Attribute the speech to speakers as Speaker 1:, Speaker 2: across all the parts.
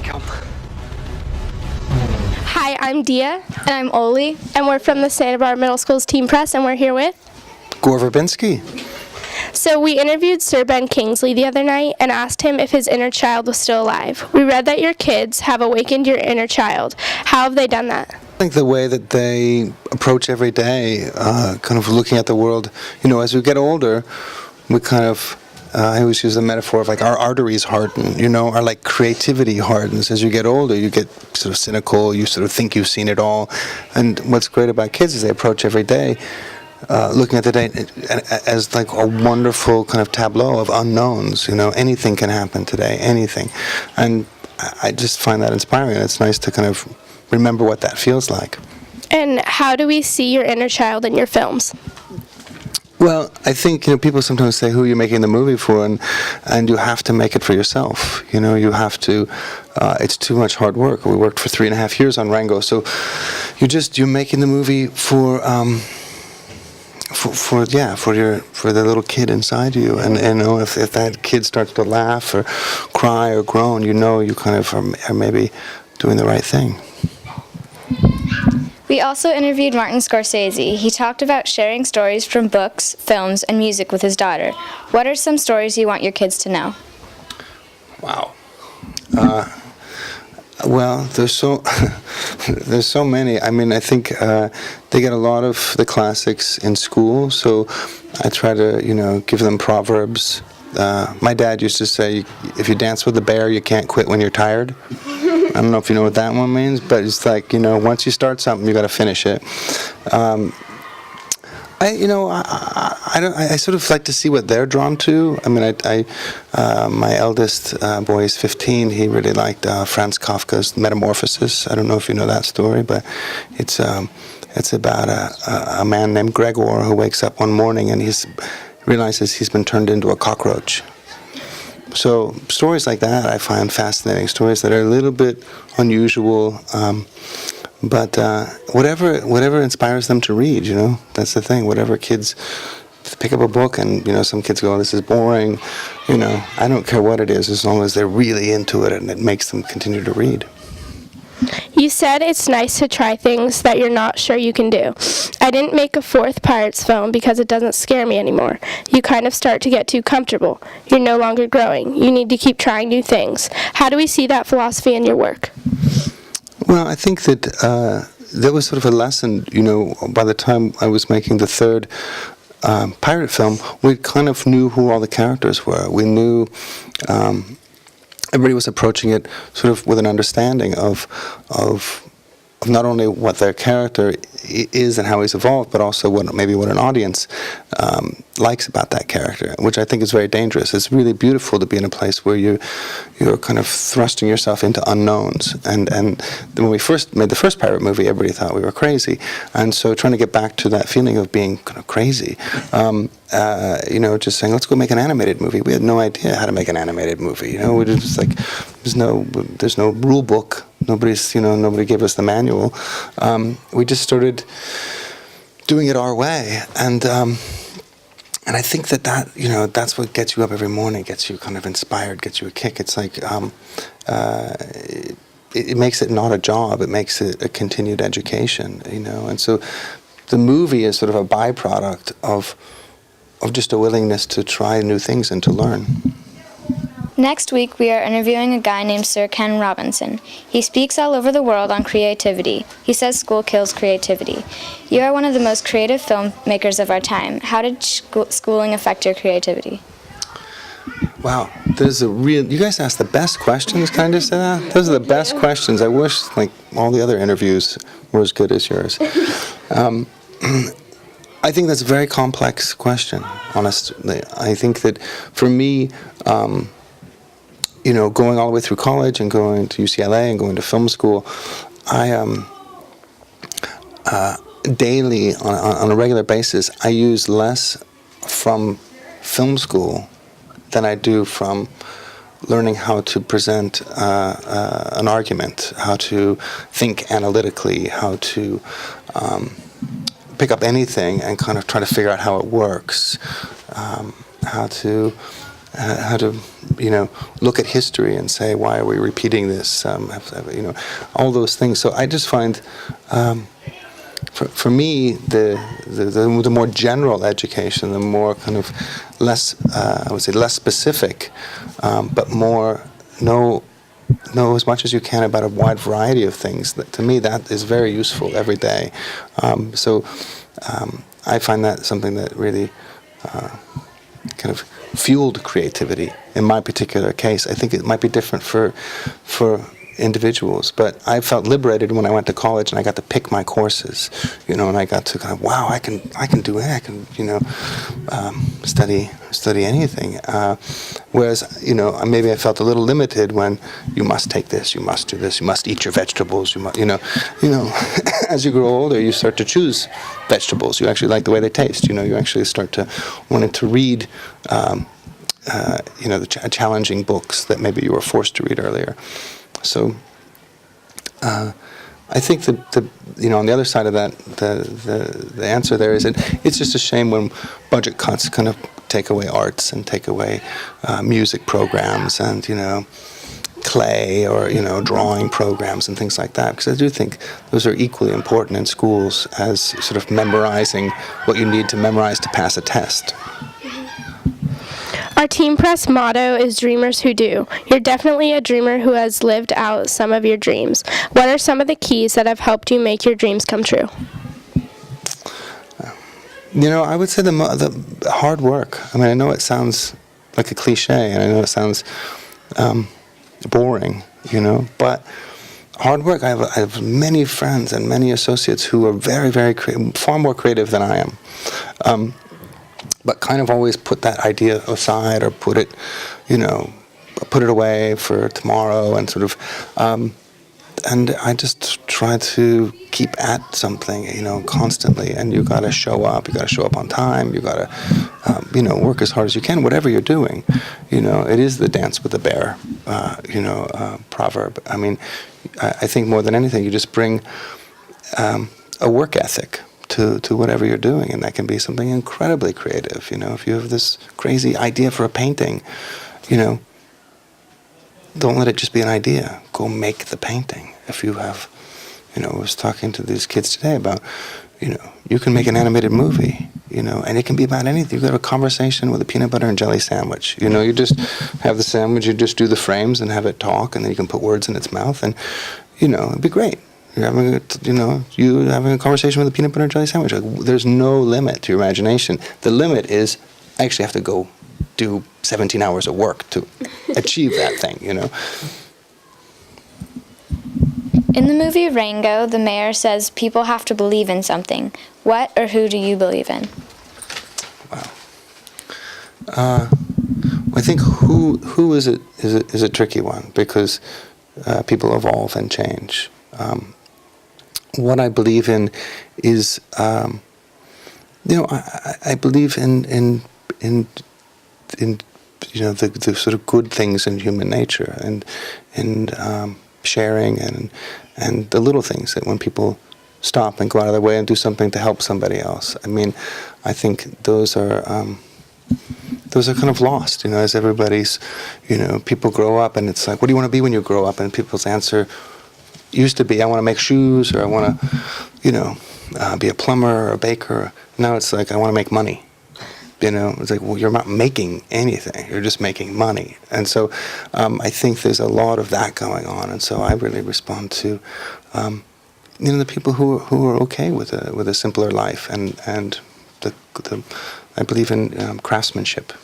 Speaker 1: they come.
Speaker 2: Hi, I'm Dia.
Speaker 3: And I'm Oli.
Speaker 2: And we're from the Santa Barbara Middle School's Team Press, and we're here with
Speaker 4: Gore Verbinski.
Speaker 2: So we interviewed Sir Ben Kingsley the other night and asked him if his inner child was still alive. We read that your kids have awakened your inner child. How have they done that?
Speaker 4: I think the way that they approach every day, kind of looking at the world, as we get older, we kind of, I always use the metaphor of like our arteries harden, our like creativity hardens. As you get older, you get sort of cynical, you sort of think you've seen it all. And what's great about kids is they approach every day looking at the day as like a wonderful kind of tableau of unknowns. Anything can happen today, anything. And I just find that inspiring. It's nice to kind of remember what that feels like.
Speaker 2: And how do we see your inner child in your films?
Speaker 4: Well, I think people sometimes say who you're making the movie for, and you have to make it for yourself. You have to. It's too much hard work. We worked for 3.5 years on Rango, so you're making the movie for the little kid inside you, and if that kid starts to laugh or cry or groan, you kind of are maybe doing the right thing.
Speaker 3: We also interviewed Martin Scorsese. He talked about sharing stories from books, films, and music with his daughter. What are some stories you want your kids to know?
Speaker 4: Wow. Well, there's so many. I mean, I think they get a lot of the classics in school, so I try to, give them proverbs. My dad used to say, if you dance with a bear, you can't quit when you're tired. I don't know if you know what that one means, but it's like, once you start something, you got to finish it. I sort of like to see what they're drawn to. I mean, my eldest boy is 15. He really liked Franz Kafka's Metamorphosis. I don't know if you know that story, but it's about a man named Gregor who wakes up one morning and he realizes he's been turned into a cockroach. So stories like that I find fascinating. Stories that are a little bit unusual. But whatever inspires them to read, that's the thing. Whatever kids pick up a book and, some kids go, this is boring. I don't care what it is as long as they're really into it and it makes them continue to read.
Speaker 2: You said it's nice to try things that you're not sure you can do. I didn't make a fourth Pirates film because it doesn't scare me anymore. You kind of start to get too comfortable. You're no longer growing. You need to keep trying new things. How do we see that philosophy in your work?
Speaker 4: Well, I think that there was sort of a lesson, by the time I was making the third pirate film, we kind of knew who all the characters were. We knew everybody was approaching it sort of with an understanding of not only what their character is and how he's evolved, but also what an audience likes about that character, which I think is very dangerous. It's really beautiful to be in a place where you're kind of thrusting yourself into unknowns. And when we first made the first pirate movie, everybody thought we were crazy. And so trying to get back to that feeling of being kind of crazy, just saying, let's go make an animated movie. We had no idea how to make an animated movie. We just like, there's no rule book. Nobody gave us the manual. We just started doing it our way, and I think that's what gets you up every morning, gets you kind of inspired, gets you a kick. It's like it makes it not a job; it makes it a continued education, And so the movie is sort of a byproduct of just a willingness to try new things and to learn.
Speaker 3: Next week, we are interviewing a guy named Sir Ken Robinson. He speaks all over the world on creativity. He says school kills creativity. You are one of the most creative filmmakers of our time. How did schooling affect your creativity?
Speaker 4: Wow, you guys ask the best questions, can I just say that? Those are the best questions. I wish, all the other interviews were as good as yours. I think that's a very complex question, honestly. I think that, for me, going all the way through college and going to UCLA and going to film school, I daily, on a regular basis, I use less from film school than I do from learning how to present an argument, how to think analytically, how to pick up anything and kind of try to figure out how it works, how to how to, look at history and say, why are we repeating this? All those things. So I just find, for me, the more general education, the more kind of less, I would say, less specific, but more know as much as you can about a wide variety of things. That, to me, that is very useful every day. I find that something that really kind of fueled creativity in my particular case. I think it might be different for individuals, but I felt liberated when I went to college and I got to pick my courses, and I got to kind of, wow, I can do it. I can, study anything. Whereas, maybe I felt a little limited when you must take this, you must do this, you must eat your vegetables, you must, as you grow older, you start to choose vegetables. You actually like the way they taste. You actually start to wanting to read, the challenging books that maybe you were forced to read earlier. So, I think on the other side of that, the answer there is it's just a shame when budget cuts kind of take away arts and take away music programs and clay or drawing programs and things like that, because I do think those are equally important in schools as sort of memorizing what you need to memorize to pass a test.
Speaker 2: Our Team Press motto is Dreamers Who Do. You're definitely a dreamer who has lived out some of your dreams. What are some of the keys that have helped you make your dreams come true?
Speaker 4: I would say the hard work. I mean, I know it sounds like a cliche, and I know it sounds boring, but hard work. I have many friends and many associates who are very, very far more creative than I am. But kind of always put that idea aside or put it away for tomorrow and sort of, and I just try to keep at something, constantly. And you got to show up. You got to show up on time. You got to, work as hard as you can. Whatever you're doing, it is the dance with the bear, proverb. I mean, I think more than anything, you just bring a work ethic to whatever you're doing, and that can be something incredibly creative. If you have this crazy idea for a painting, don't let it just be an idea. Go make the painting. If you have, I was talking to these kids today about, you can make an animated movie, and it can be about anything. You got a conversation with a peanut butter and jelly sandwich. You just have the sandwich, you just do the frames and have it talk, and then you can put words in its mouth, and, it'd be great. You're having a conversation with a peanut butter and jelly sandwich. There's no limit to your imagination. The limit is I actually have to go do 17 hours of work to achieve that thing,
Speaker 3: In the movie Rango, the mayor says people have to believe in something. What or who do you believe in?
Speaker 4: Wow. I think who is a tricky one, because people evolve and change. What I believe in is, I believe in the sort of good things in human nature, and sharing and the little things that when people stop and go out of their way and do something to help somebody else. I mean, I think those are kind of lost, as everybody's, people grow up and it's like, what do you want to be when you grow up? And people's answer used to be, I want to make shoes, or I want to, be a plumber or a baker. Now it's like, I want to make money. It's like, well, you're not making anything. You're just making money. And so I think there's a lot of that going on. And so I really respond to, the people who are okay with a simpler life, and I believe in craftsmanship.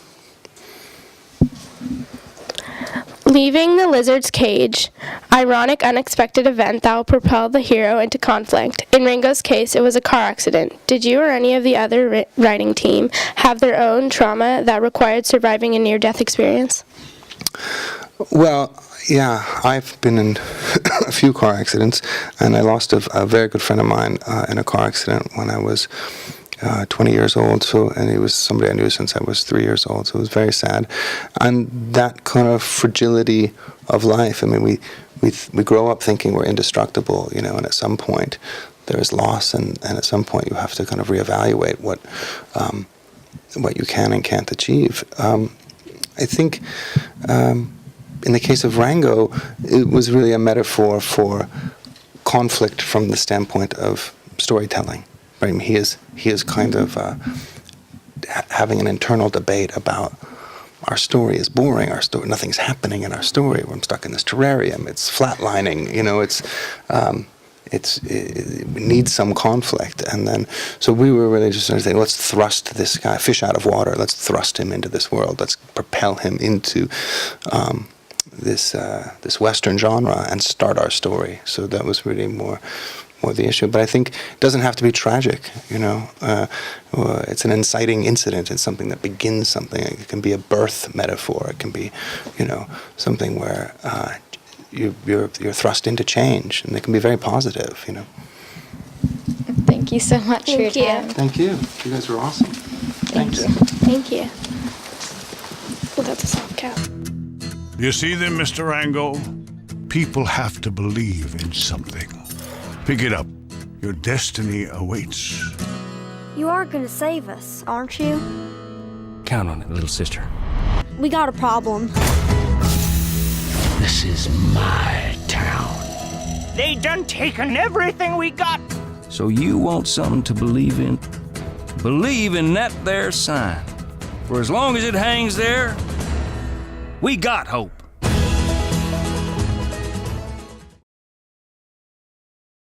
Speaker 2: Leaving the lizard's cage, ironic, unexpected event that will propel the hero into conflict. In Rango's case, it was a car accident. Did you or any of the other writing team have their own trauma that required surviving a near-death experience?
Speaker 4: Well, yeah, I've been in a few car accidents, and I lost a very good friend of mine in a car accident when I was 20 years old, and he was somebody I knew since I was 3 years old, so it was very sad. And that kind of fragility of life, I mean, we grow up thinking we're indestructible, and at some point there is loss, and at some point you have to kind of reevaluate what you can and can't achieve. I think in the case of Rango, it was really a metaphor for conflict from the standpoint of storytelling. Right? I mean, he is kind of having an internal debate about our story is boring. Our story, nothing's happening in our story. I'm stuck in this terrarium. It's flatlining. You know, we need some conflict. And then, so we were really just saying, let's thrust this guy, fish out of water. Let's thrust him into this world. Let's propel him into this Western genre and start our story. So that was really more the issue. But I think it doesn't have to be tragic, you know. It's an inciting incident. It's something that begins something. It can be a birth metaphor. It can be, you know, something where you're thrust into change, and it can be very positive, you know.
Speaker 3: Thank you so much for your time.
Speaker 4: Thank you. You guys were awesome.
Speaker 3: Thank you.
Speaker 2: Thank you. Well, that's a soft cap.
Speaker 1: You see them, Mr. Rango? People have to believe in something. Pick it up. Your destiny awaits.
Speaker 5: You are gonna save us, aren't you?
Speaker 6: Count on it, little sister.
Speaker 5: We got a problem.
Speaker 6: This is my town.
Speaker 7: They done taken everything we got.
Speaker 6: So you want something to believe in? Believe in that there sign. For as long as it hangs there, we got hope.